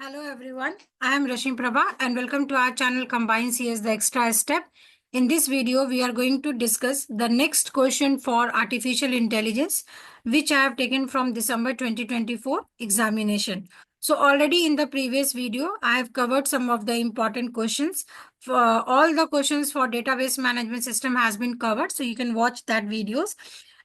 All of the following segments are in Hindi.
Hello everyone, I am Rashmi Prabha and welcome to our channel Combine CS The Extra Step. In this video, we are going to discuss the next question for artificial intelligence, which I have taken from December 2024 examination. So already in the previous video, I have covered some of the important questions. For all the questions for database management system has been covered, so you can watch that videos.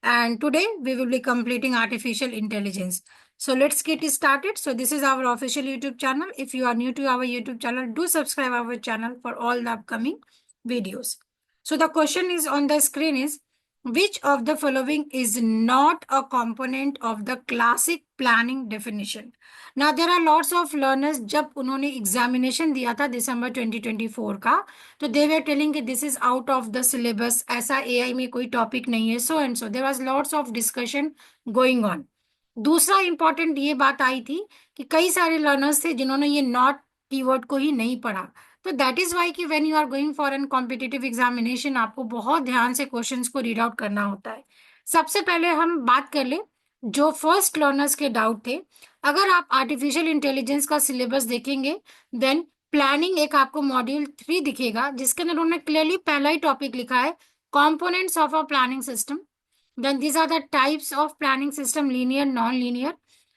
And today we will be completing artificial intelligence. So let's get started. So this is our official YouTube channel. If you are new to our YouTube channel, do subscribe our channel for all the upcoming videos. So the question is on the screen is, which of the following is not a component of the classic planning definition? Now there are lots of learners जब उन्होंने examination दिया था दिसंबर 2024 का, तो they were telling कि this is out of the syllabus, ऐसा AI में कोई topic नहीं है, so and so. There was lots of discussion going on. दूसरा इंपॉर्टेंट ये बात आई थी कि कई सारे लर्नर्स थे जिन्होंने ये नॉट कीवर्ड को ही नहीं पढ़ा, तो दैट इज वाई कि when you are going for an competitive examination आपको बहुत ध्यान से क्वेश्चंस को रीड आउट करना होता है। सबसे पहले हम बात कर ले जो फर्स्ट लर्नर्स के डाउट थे। अगर आप आर्टिफिशियल इंटेलिजेंस का सिलेबस देखेंगे, देन प्लानिंग एक आपको मॉड्यूल 3 दिखेगा जिसके अंदर उन्होंने क्लियरली पहला ही टॉपिक लिखा है, components of a planning system. Then these are the types of planning system, linear, non-linear.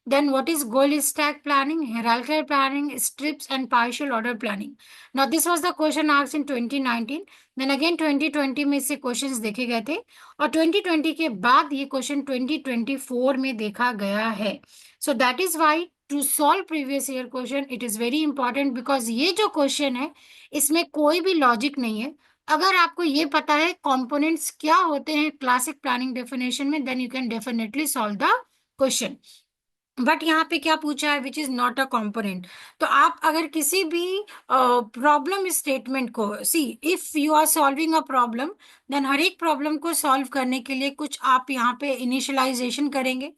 Then what is goal stack planning, hierarchical planning, strips and partial order planning. Now this was the question asked in 2019. Then again 2020 में से questions देखे गए थे और 2020 के बाद ये question 2024 में देखा गया है. So that is why to solve previous year question it is very important because ये जो question है इसमें कोई भी logic नहीं है. अगर आपको ये पता है कंपोनेंट्स क्या होते हैं क्लासिक प्लानिंग डेफिनेशन में, then you can definitely solve the question. But यहाँ पे क्या पूछा है, which is not a component. तो आप अगर किसी भी प्रॉब्लम स्टेटमेंट को see, if you are solving a problem, then हर एक प्रॉब्लम को सॉल्व करने के लिए कुछ आप यहाँ पे इनिशियलाइजेशन करेंगे,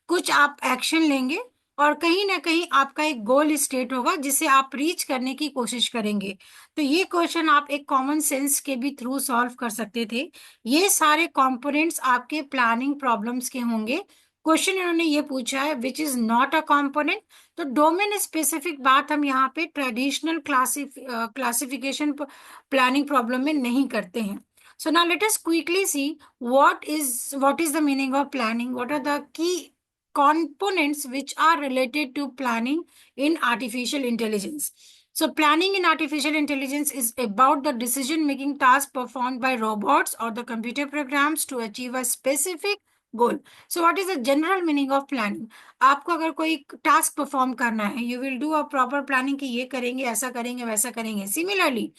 कुछ आप एक्शन लेंगे और कहीं ना कहीं आपका एक गोल स्टेट होगा जिसे आप रीच करने की कोशिश करेंगे. तो ये क्वेश्चन आप एक कॉमन सेंस के भी थ्रू सॉल्व कर सकते थे. ये सारे कंपोनेंट्स आपके प्लानिंग प्रॉब्लम्स के होंगे. क्वेश्चन इन्होंने ये पूछा है which is not a component. तो डोमेन स्पेसिफिक बात हम यहाँ पे ट्रेडिशनल क्लासिफिकेशन प्लानिंग प्रॉब्लम में नहीं करते हैं. So now let us quickly see what is the meaning of planning. What are the key components which are related to planning in artificial intelligence. So planning in artificial intelligence is about the decision making task performed by robots or the computer programs to achieve a specific goal. So what is the general meaning of planning? आपको अगर कोई टास्क परफॉर्म करना है, you will do a proper planning कि ये करेंगे, ऐसा करेंगे, वैसा करेंगे. Similarly,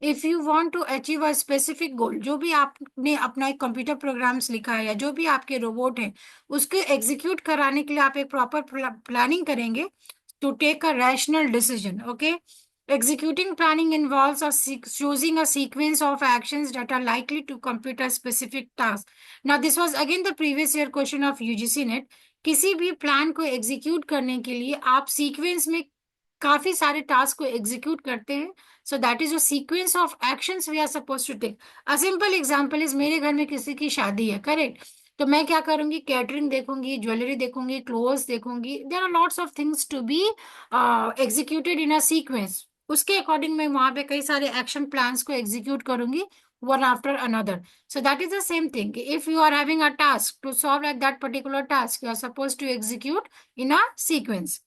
if you want to achieve a specific goal, जो भी आपने अपना एक कंप्यूटर प्रोग्राम्स लिखा है या जो भी आपके रोबोट है उसके एग्जीक्यूट कराने के लिए आप एक प्रॉपर प्लानिंग करेंगे to take a rational decision. Okay, executing planning involves choosing a sequence of actions that are likely to complete a specific task. Now this was again the previous year question of UGC NET. किसी भी प्लान को एग्जीक्यूट करने के लिए आप सीक्वेंस में काफी सारे टास्क को एग्जीक्यूट करते हैं. So that is a sequence of actions we are suppose to take. A simple example is, मेरे घर में किसी की शादी है, करेक्ट, तो मैं क्या करूंगी, कैटरिंग देखूंगी, ज्वेलरी देखूंगी, क्लोथ्स देखूंगी. There are lots of things to be executed in a sequence. उसके अकॉर्डिंग मैं वहां पे कई सारे एक्शन प्लान्स को एग्जीक्यूट करूंगी one after another. So that is the same thing. If you are having a task to solve at that particular task, you are supposed to execute in a sequence.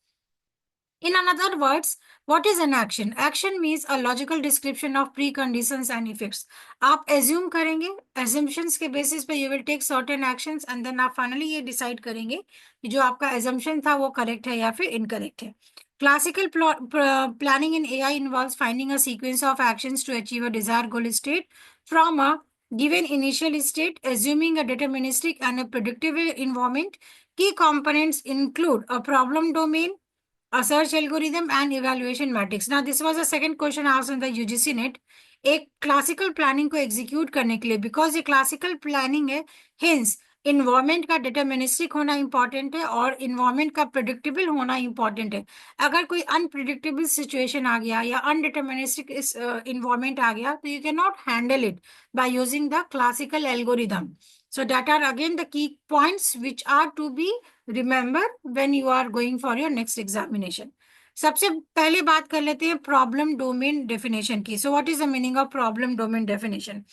In other words, what is an action? Action means a logical description of preconditions and effects. आप assume करेंगे, assumptions के basis पे you will take certain actions and then आप finally ये decide करेंगे कि जो आपका assumption था वो correct है या फिर incorrect है. Classical planning in AI involves finding a sequence of actions to achieve a desired goal state from a given initial state, assuming a deterministic and a predictive environment. Key components include a problem domain, a search algorithm and evaluation matrix. Now this was the second question asked in the UGC NET. एक क्लासिकल प्लानिंग को एग्जीक्यूट करने के लिए, बिकॉज ये क्लासिकल प्लानिंग है, हिंस इन्वायरमेंट का डिटर्मिनिस्टिक होना इंपॉर्टेंट है और इन्वायरमेंट का प्रिडिक्टेबल होना इंपॉर्टेंट है. अगर कोई अनप्रिडिक्टेबल सिचुएशन आ गया या अनडिटर्मिनिस्टिक इन्वायरमेंट आ गया तो you can not handle it by using the classical algorithm. So that are again the key points which are to be remembered when you are going for your next examination. सबसे पहले बात कर लेते हैं प्रॉब्लम डोमेन डेफिनेशन की। So what is the meaning of problem domain definition?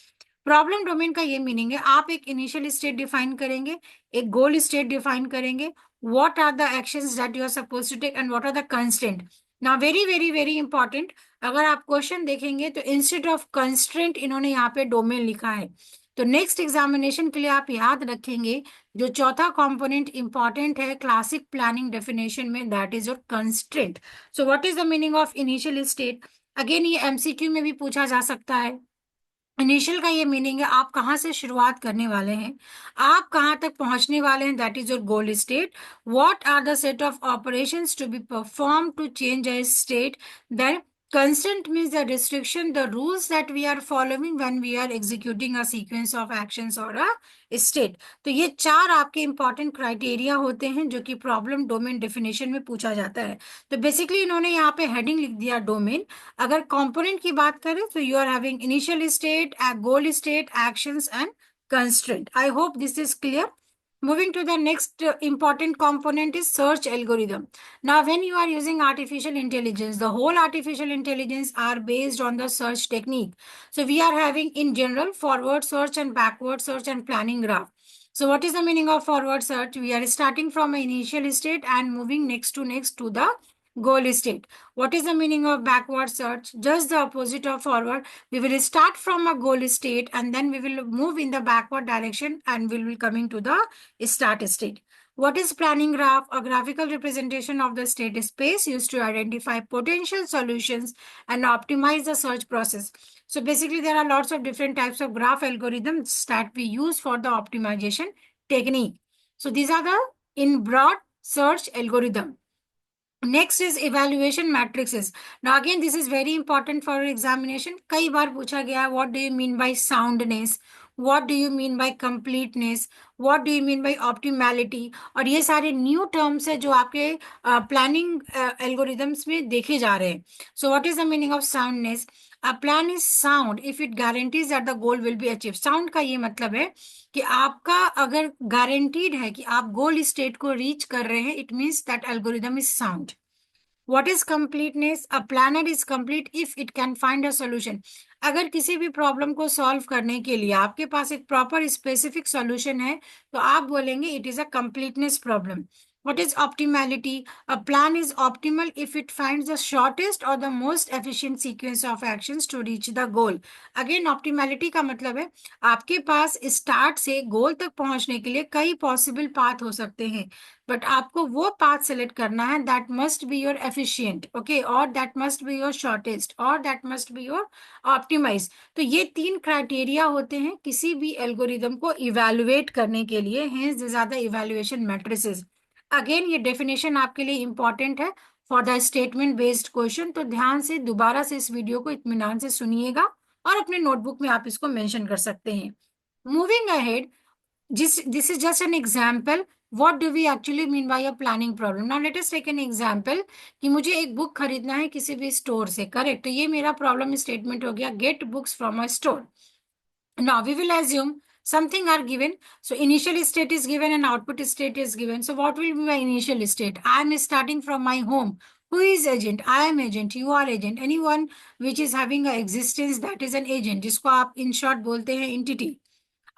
Problem domain का ये मीनिंग है, आप एक इनिशियल स्टेट डिफाइन करेंगे, एक गोल स्टेट डिफाइन करेंगे, what are the actions that you are suppose to take and what are the constraint. ना वेरी वेरी वेरी इंपॉर्टेंट, अगर आप क्वेश्चन देखेंगे तो इंस्टेड ऑफ कंस्ट्रेंट इन्होंने यहाँ पे डोमेन लिखा है। तो नेक्स्ट एग्जामिनेशन के लिए आप याद रखेंगे, जो चौथा कंपोनेंट इंपॉर्टेंट है क्लासिक प्लानिंग डेफिनेशन में, that is your constraint. So what is the meaning of initial state? Again ये एमसीक्यू में भी पूछा जा सकता है। इनिशियल का ये मीनिंग है आप कहाँ से शुरुआत करने वाले हैं, आप कहाँ तक पहुंचने वाले हैं, that is your goal state. What are the set of operations to be perform to change a state. Then constant means the restriction, the rules that we are following when we are executing a sequence of actions or a state। तो ये चार आपके इंपॉर्टेंट क्राइटेरिया होते हैं जो कि प्रॉब्लम डोमेन डेफिनेशन में पूछा जाता है। तो बेसिकली इन्होंने यहाँ पे हेडिंग लिख दिया डोमेन। अगर कंपोनेंट की बात करें तो you are having initial state, goal state, actions and constraint. I hope this is clear. Moving to the next important component is search algorithm. Now, when you are using artificial intelligence, the whole artificial intelligence are based on the search technique. So we are having in general forward search and backward search and planning graph. So what is the meaning of forward search? We are starting from an initial state and moving next to the goal state. What is the meaning of backward search? Just the opposite of forward. We will start from a goal state and then we will move in the backward direction and we will coming to the start state. What is planning graph? A graphical representation of the state space used to identify potential solutions and optimize the search process. So basically there are lots of different types of graph algorithms that we use for the optimization technique. So these are the in broad search algorithm. Next is evaluation matrices. Now again this is very important for examination. कई बार पूछा गया है what do you mean by soundness, what do you mean by completeness, what do you mean by optimality, और ये सारे न्यू टर्म्स है जो आपके प्लानिंग एल्गोरिदम्स में देखे जा रहे हैं. So what is the meaning of soundness? A plan is sound if it guarantees that the goal will be achieved. Sound का ये मतलब है कि आपका अगर गारंटीड है कि आप गोल स्टेट को रीच कर रहे हैं, it means that algorithm is sound. What is completeness? A planner is complete if it can find a solution. अगर किसी भी प्रॉब्लम को सॉल्व करने के लिए आपके पास एक प्रॉपर स्पेसिफिक सॉल्यूशन है तो आप बोलेंगे it is a completeness problem. What is optimality? A plan is optimal if it finds the shortest or the most efficient sequence of actions to reach the goal. Again, optimality का मतलब है आपके पास स्टार्ट से गोल तक पहुंचने के लिए कई पॉसिबल पाथ हो सकते हैं, बट आपको वो पाथ सेलेक्ट करना है that must be your efficient, okay, और that must be your shortest, और that must be your optimize. तो ये तीन क्राइटेरिया होते हैं किसी भी एल्गोरिदम को इवेलुएट करने के लिए, हैं ज्यादा इवेल्युएशन मैट्रिसेस. अगेन ये डेफिनेशन आपके लिए इंपॉर्टेंट है for the statement based question, तो ध्यान से दोबारा से इस वीडियो को इत्मीनान से सुनिएगा और अपने नोटबुक में आप इसको मेंशन कर सकते हैं. Moving ahead, this is just an example. What do we actually mean by a planning problem? Now let us take an example कि मुझे एक बुक खरीदना है किसी भी स्टोर से, करेक्ट. तो ये मेरा प्रॉब्लम स्टेटमेंट हो गया, gate books from a store. Now we will assume something are given. So initial state is given and output state is given. So what will be my initial state? I am starting from my home. Who is agent? I am agent. You are agent. Anyone which is having a existence, that is an agent, जिसको आप in short बोलते हैं entity.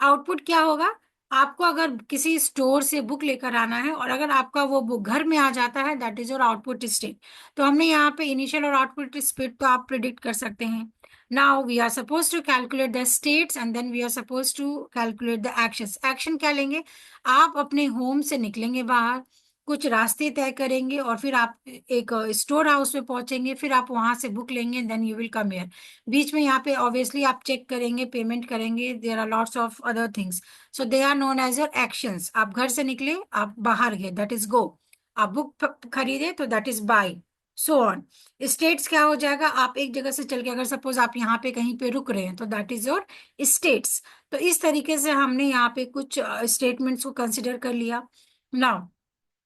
आउटपुट क्या होगा? आपको अगर किसी स्टोर से बुक लेकर आना है और अगर आपका वो बुक घर में आ जाता है, that is your output state. तो हमने यहाँ पे इनिशियल और आउटपुट स्टेट तो आप प्रिडिक्ट कर सकते हैं. Now we are suppose to calculate the states and then we are suppose to calculate the actions. Action क्या लेंगे? आप अपने होम से निकलेंगे बाहर, कुछ रास्ते तय करेंगे और फिर आप एक स्टोर हाउस में पहुंचेंगे, फिर आप वहां से बुक लेंगे, then you will come here. बीच में यहाँ पे ऑब्वियसली आप चेक करेंगे, पेमेंट करेंगे, there are lots of other things. So they are known as your actions. आप घर से निकले, आप बाहर गए, दैट इज गो. आप बुक खरीदे तो that is by. So on. States क्या हो जाएगा? आप एक जगह से चल के, अगर सपोज आप यहाँ पे कहीं पे रुक रहे हैं तो दैट इज योर स्टेट्स. तो इस तरीके से हमने यहाँ पे कुछ स्टेटमेंट्स को कंसिडर कर लिया. Now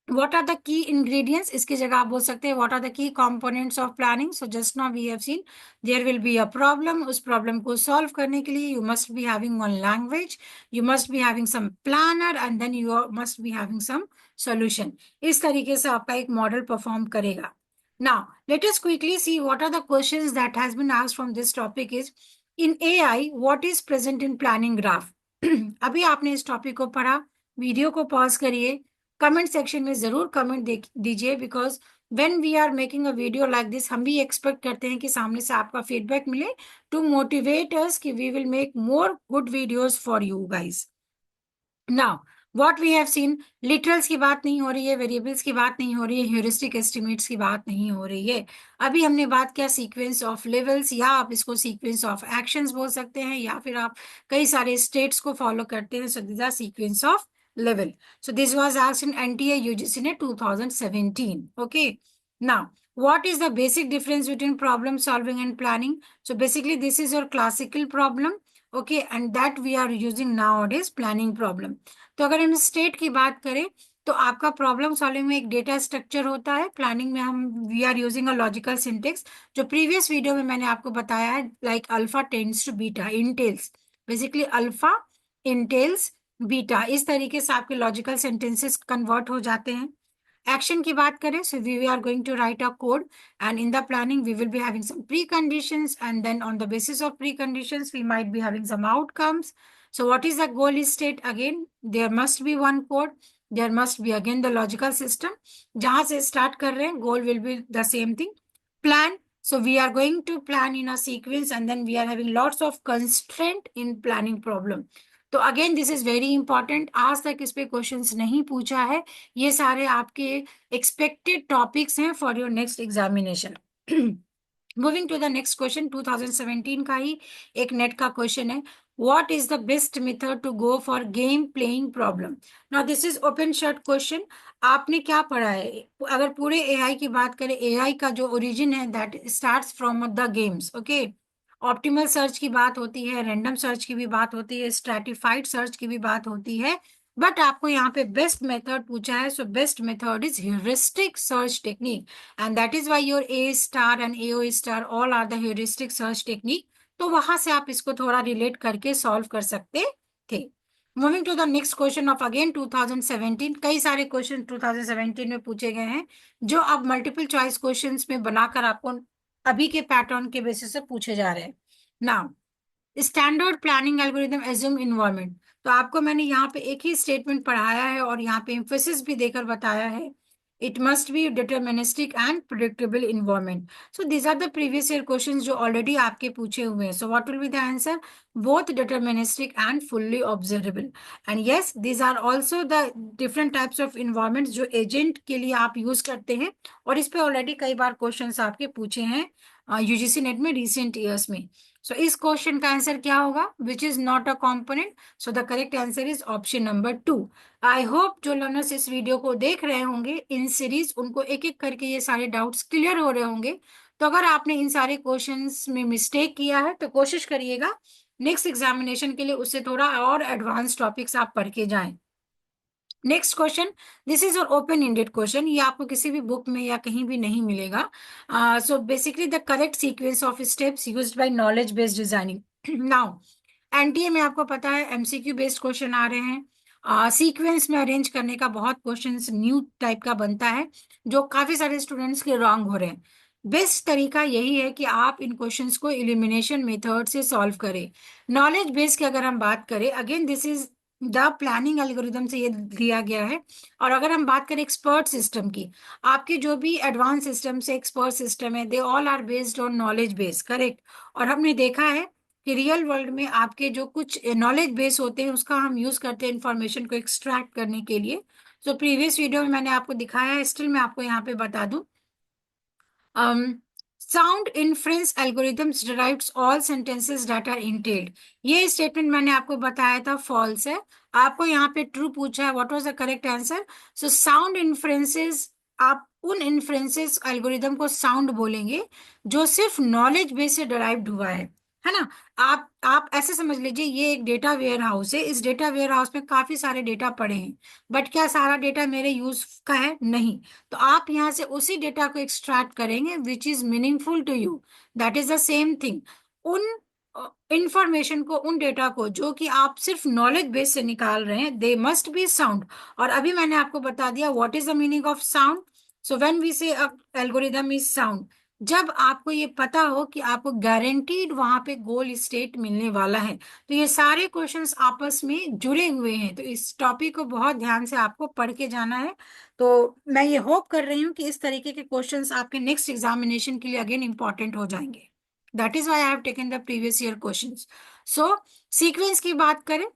what are the key ingredients? इसकी जगह आप बोल सकते हैं what are the key components of planning. So just now we have seen there will be a problem. उस problem को solve करने के लिए you must be having one language, you must be having some planner and then you must be having some solution. इस तरीके से आपका एक मॉडल परफॉर्म करेगा. Now, let us quickly see what are the questions that has been asked from this topic is in AI, what is present in planning graph? अभी आपने इस टॉपिक को पढ़ा, वीडियो को पॉज करिए, कमेंट सेक्शन में जरूर कमेंट दीजिए because when we are making a video like this हम भी एक्सपेक्ट करते हैं कि सामने से आपका फीडबैक मिले टू मोटिवेट अस कि we will make more good videos for you guys. Now what we have seen, literals की बात नहीं हो रही है, वेरिएबल्स की बात नहीं हो रही है, ह्यूरिस्टिक एस्टिमेट्स की बात नहीं हो रही है. अभी हमने बात किया सीक्वेंस ऑफ लेवल्स, या आप इसको सीक्वेंस ऑफ एक्शंस बोल सकते हैं, या फिर आप कई सारे स्टेट्स को फॉलो करते हैं. So this are sequence of level. So this was asked in NTA UGC ने 2017. Okay. Now what is the basic difference between problem solving and planning? So basically this is your classical problem. Okay, and that we are using nowadays planning problem. तो अगर हम स्टेट की बात करें तो आपका प्रॉब्लम सॉल्विंग में एक डेटा स्ट्रक्चर होता है, प्लानिंग में हम we are using a logical syntax. जो प्रीवियस वीडियो में मैंने आपको बताया है like alpha tends to beta entails, basically alpha entails beta, इस तरीके से आपके लॉजिकल सेंटेंसेस कन्वर्ट हो जाते हैं. एक्शन की बात करें so we are going to write a code and in the planning we will be having some preconditions and then on the basis of preconditions we might be having some outcomes. So what is the goal state? Again there must be one code, there must be again the logical system. जहां से start कर रहे हैं goal will be the same thing. Plan, so we are going to plan in a sequence and then we are having lots of constraint in planning problem. तो again this is very important, आज तक इस पे क्वेश्चंस नहीं पूछा है. ये सारे आपके एक्सपेक्टेड टॉपिक्स हैं for your next examination. Moving to the next question, 2017 का ही एक नेट का क्वेश्चन है. What is the best method to go for game playing problem? Now this is open short question. आपने क्या पढ़ा है? अगर पूरे एआई की बात करें, एआई का जो ओरिजिन है that starts from the games. Okay, optimal search की बात होती है, रैंडम सर्च की भी बात होती है, स्ट्रैटिफाइड सर्च की भी बात होती है, बट आपको यहाँ पे बेस्ट मेथड पूछा है. So best method is heuristic search technique and that is why your A star and AO star all are the heuristic search technique. तो वहां से आप इसको थोड़ा रिलेट करके सॉल्व कर सकते थे. Moving to the next question of again 2017. कई सारे क्वेश्चन 2017 में पूछे गए हैं जो अब मल्टीपल चॉइस क्वेश्चंस में बनाकर आपको अभी के पैटर्न के बेसिस से पूछे जा रहे हैं. Now standard planning algorithm assume environment. तो आपको मैंने यहाँ पे एक ही स्टेटमेंट पढ़ाया है और यहाँ पे एम्फेसिस भी देकर बताया है. It must be deterministic and predictable environment. So these are the previous year questions जो ऑलरेडी आपके पूछे हुए हैं. So what will be the answer? Both deterministic and fully observable. And yes, these are also the different types of environment जो एजेंट के लिए आप यूज करते हैं, और इस पे ऑलरेडी कई बार क्वेश्चंस आपके पूछे हैं यूजीसी नेट में रिसेंट ईयर्स में. सो इस क्वेश्चन का आंसर क्या होगा? विच is not a component. So the correct answer is option number 2. I hope जो लर्नर्स इस वीडियो को देख रहे होंगे इन सीरीज, उनको एक एक करके ये सारे डाउट्स क्लियर हो रहे होंगे. तो अगर आपने इन सारे क्वेश्चंस में मिस्टेक किया है तो कोशिश करिएगा नेक्स्ट एग्जामिनेशन के लिए उससे थोड़ा और एडवांस टॉपिक्स आप पढ़ के जाएं. नेक्स्ट क्वेश्चन, दिस इज और ओपन एंडेड क्वेश्चन, ये आपको किसी भी बुक में या कहीं भी नहीं मिलेगा. So basically the correct sequence of steps used by knowledge based designing. Now NTA में आपको पता है एमसीक्यू बेस्ड क्वेश्चन आ रहे हैं. सीक्वेंस में अरेंज करने का बहुत क्वेश्चंस न्यू टाइप का बनता है जो काफी सारे स्टूडेंट्स के रॉन्ग हो रहे हैं. बेस्ट तरीका यही है कि आप इन क्वेश्चंस को एलिमिनेशन मेथड से सॉल्व करें. नॉलेज बेस की अगर हम बात करें, again this is the planning algorithm से ये दिया गया है. और अगर हम बात करें एक्सपर्ट सिस्टम की, आपके जो भी एडवांस सिस्टम से एक्सपर्ट सिस्टम है they all are based on knowledge base, correct. और हमने देखा है कि रियल वर्ल्ड में आपके जो कुछ नॉलेज बेस होते हैं उसका हम यूज करते हैं इंफॉर्मेशन को एक्सट्रैक्ट करने के लिए. सो प्रीवियस वीडियो में मैंने आपको दिखाया है, स्टिल मैं आपको यहाँ पे बता दूं. Sound inference algorithms derives all sentences that are entailed. ये स्टेटमेंट मैंने आपको बताया था फॉल्स है. आपको यहाँ पे ट्रू पूछा है, what was the correct answer? So sound inferences, आप उन इन्फ्रेंसेस एल्गोरिथम को साउंड बोलेंगे जो सिर्फ नॉलेज बेस से डिराइव्ड हुआ है ना. आप ऐसे समझ लीजिए ये एक डेटा वेयर हाउस है, इस डेटा वेयर हाउस में काफी सारे डेटा पड़े हैं, बट क्या सारा डेटा मेरे यूज का है? नहीं. तो आप यहाँ से उसी डेटा को एक्सट्रैक्ट करेंगे which is meaningful to you. That is the same thing. उन इंफॉर्मेशन को, उन डेटा को जो कि आप सिर्फ नॉलेज बेस से निकाल रहे हैं, दे मस्ट बी साउंड. और अभी मैंने आपको बता दिया what is the meaning of sound. So when we say algorithm is sound, जब आपको ये पता हो कि आपको गारंटीड वहां पे गोल स्टेट मिलने वाला है, तो ये सारे क्वेश्चंस आपस में जुड़े हुए हैं, तो इस टॉपिक को बहुत ध्यान से आपको पढ़ के जाना है। तो मैं ये होप कर रही हूँ कि इस तरीके के क्वेश्चंस आपके नेक्स्ट एग्जामिनेशन के लिए अगेन इंपॉर्टेंट हो जाएंगे। That is why I have taken the previous year questions. So sequence की बात करें,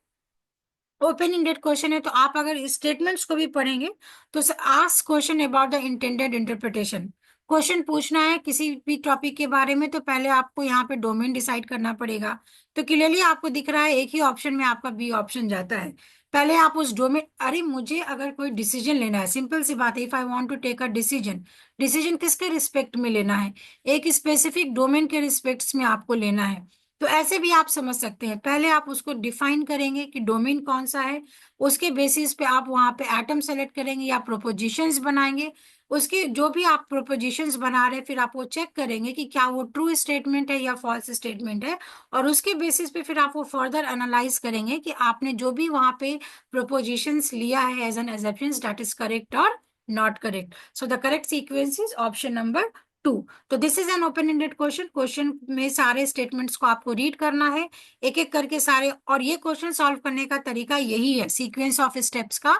ओपन इंडेड क्वेश्चन है, तो आप अगर स्टेटमेंट्स को भी पढ़ेंगे तो ask question about the intended interpretation. Question पूछना है किसी भी टॉपिक के बारे में, तो पहले आपको यहाँ पे डोमेन डिसाइड करना पड़ेगा। तो क्लियरली आपको दिख रहा है एक ही ऑप्शन में आपका बी ऑप्शन जाता है। पहले आप उस डोमेन, अरे मुझे अगर कोई डिसीजन लेना है, सिंपल सी बात है, if I want to take a decision, decision किसके रिस्पेक्ट में लेना है, एक स्पेसिफिक डोमेन के रिस्पेक्ट्स में आपको लेना है। तो ऐसे भी आप समझ सकते हैं, पहले आप उसको डिफाइन करेंगे कि डोमेन कौन सा है, उसके बेसिस पे आप वहां पे एटम सेलेक्ट करेंगे या प्रोपोजिशंस बनाएंगे। उसके जो भी आप प्रोपोजिशंस बना रहे हैं, फिर आप वो चेक करेंगे कि क्या वो ट्रू स्टेटमेंट है या फॉल्स स्टेटमेंट है, और उसके बेसिस पे फिर आप वो फर्दर एनालाइज करेंगे कि आपने जो भी वहां पे प्रोपोजिशंस लिया है as an assumptions, that is correct और not correct. So the correct sequence is option number 2। तो this is an open ended question. Question में सारे स्टेटमेंट्स को आपको रीड करना है एक एक करके सारे, और ये क्वेश्चन सॉल्व करने का तरीका यही है सीक्वेंस ऑफ स्टेप्स का,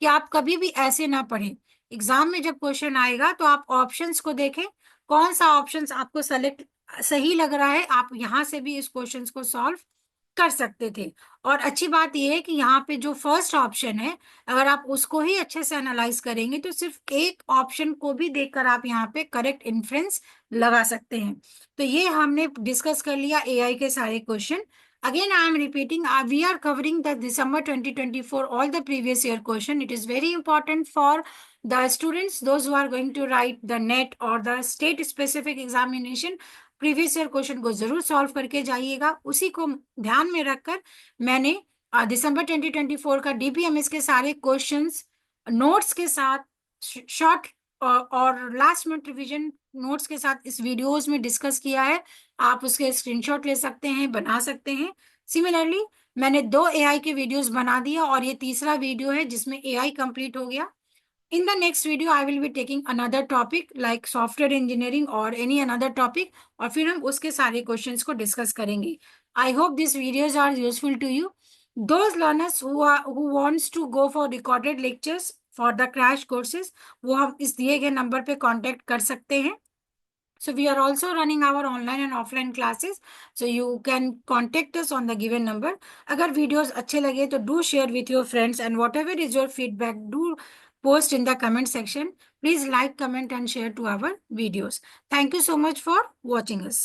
कि आप कभी भी ऐसे ना पढ़ें। एग्जाम में जब क्वेश्चन आएगा तो आप ऑप्शंस को देखें, कौन सा ऑप्शंस आपको सेलेक्ट सही लग रहा है, आप यहां से भी इस क्वेश्चंस को सॉल्व कर सकते थे। और अच्छी बात यह है कि यहाँ पे जो फर्स्ट ऑप्शन है, अगर आप उसको ही अच्छे से एनालाइज करेंगे तो सिर्फ एक ऑप्शन को भी देखकर आप यहाँ पे करेक्ट इन्फ्रेंस लगा सकते हैं। तो ये हमने डिस्कस कर लिया एआई के सारे question. Again, I am repeating, we are covering the December 2024, all the previous year question. It is very important for the students, those who are going to write the NET or the state specific examination. Previous year question को जरूर सॉल्व करके जाइएगा। उसी को ध्यान में रखकर मैंने दिसंबर 2024 का डीपीएमएस के सारे क्वेश्चंस नोट्स के साथ, शॉर्ट और लास्ट मिनट रिवीजन नोट्स के साथ इस वीडियोस में डिस्कस किया है। आप उसके स्क्रीनशॉट ले सकते हैं, बना सकते हैं। सिमिलरली मैंने 2 एआई के वीडियोस बना दिया और ये तीसरा वीडियो है जिसमें एआई कंप्लीट हो गया। In the next video, I will be taking another topic like software engineering or any another topic, और फिर हम उसके सारे क्वेश्चंस को डिस्कस करेंगे। I hope these videos are useful to you. Those learners who wants to go for recorded lectures for the crash courses, वो हम इस दिए गए नंबर पे कांटेक्ट कर सकते हैं। So we are also running our online and offline classes. So you can contact us on the given number. अगर videos अच्छे लगे तो do share with your friends, and whatever is your feedback, do post in the comment section. Please like, comment and share to our videos. Thank you so much for watching us.